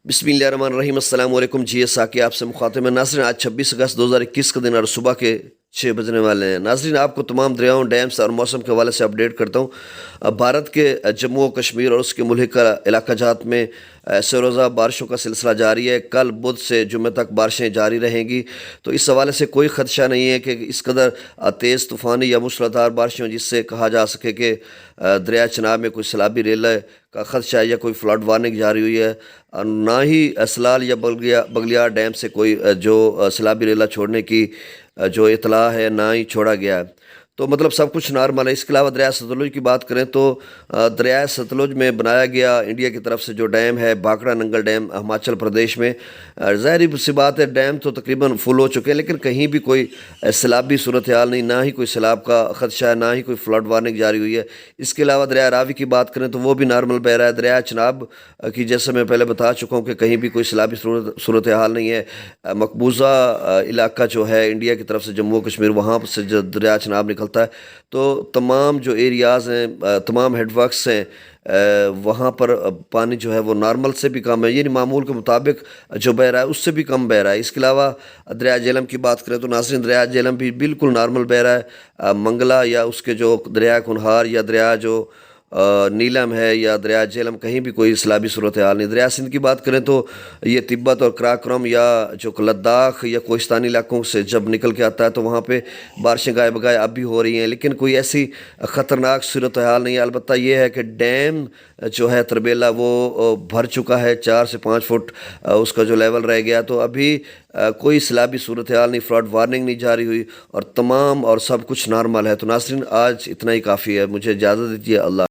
بسم اللہ الرحمن الرحیم۔ السلام علیکم۔ G.A.Saqi آپ سے مخاطب ہے۔ ناظرین، آج 26 اگست 2021 کا دن اور صبح کے 6 بجنے والے ہیں۔ ناظرین، آپ کو تمام دریاؤں، ڈیمز اور موسم کے حوالے سے اپڈیٹ کرتا ہوں۔ بھارت کے جموں و کشمیر اور اس کے ملحقہ علاقہ جات میں سہ روزہ بارشوں کا سلسلہ جاری ہے۔ کل بدھ سے جمعہ تک بارشیں جاری رہیں گی، تو اس حوالے سے کوئی خدشہ نہیں ہے کہ اس قدر تیز طوفانی یا موسلادھار بارشیں جس سے کہا جا سکے کہ دریائے چناب میں کوئی سیلابی ریلہ کا خدشہ ہے یا کوئی فلڈ وارننگ جاری ہوئی ہے۔ نہ ہی سلال یا بگلیار ڈیم سے کوئی جو سیلابی ریلہ چھوڑنے کی جو اطلاع ہے نہ ہی چھوڑا گیا ہے، تو مطلب سب کچھ نارمل ہے۔ اس کے علاوہ دریائے ستلج کی بات کریں تو دریائے ستلج میں بنایا گیا انڈیا کی طرف سے جو ڈیم ہے بھاکڑا ننگل ڈیم ہماچل پردیش میں، ظاہری سی بات ہے ڈیم تو تقریباً فل ہو چکے ہیں، لیکن کہیں بھی کوئی سیلابی صورتحال نہیں، نہ ہی کوئی سیلاب کا خدشہ ہے، نہ ہی کوئی فلڈ وارننگ جاری ہوئی ہے۔ اس کے علاوہ دریائے راوی کی بات کریں تو وہ بھی نارمل بہ رہا ہے۔ دریائے چناب کی جیسے میں پہلے بتا چکا ہوں کہ کہیں بھی کوئی سیلابی صورتحال نہیں ہے۔ مقبوضہ علاقہ جو ہے انڈیا کی طرف سے جموں و کشمیر، وہاں سے جو دریائے چناب نکلتا ہے، تو تمام جو ایریاز ہیں، تمام ہیڈ ورکس ہیں، وہاں پر پانی جو ہے وہ نارمل سے بھی کم ہے، یعنی معمول کے مطابق جو بہ رہا ہے اس سے بھی کم بہ رہا ہے۔ اس کے علاوہ دریائے جہلم کی بات کریں تو ناظرین، دریائے جہلم بھی بالکل نارمل بہ رہا ہے۔ منگلا یا اس کے جو دریائے کنہار یا دریائے جو نیلم ہے یا دریائے جہلم، کہیں بھی کوئی سیلابی صورتحال نہیں۔ دریائے سندھ کی بات کریں تو یہ تبت اور کراکرم یا جو لداخ یا کوہستانی علاقوں سے جب نکل کے آتا ہے تو وہاں پہ بارشیں گائے بگائے اب بھی ہو رہی ہیں، لیکن کوئی ایسی خطرناک صورتحال نہیں ہے۔ البتہ یہ ہے کہ ڈیم جو ہے تربیلا وہ بھر چکا ہے، 4 سے 5 فٹ اس کا جو لیول رہ گیا، تو ابھی کوئی سیلابی صورتحال نہیں، فلڈ وارننگ نہیں جاری ہوئی اور تمام اور سب کچھ نارمل ہے۔ تو ناظرین، آج اتنا ہی کافی ہے، مجھے اجازت دیجیے۔ اللہ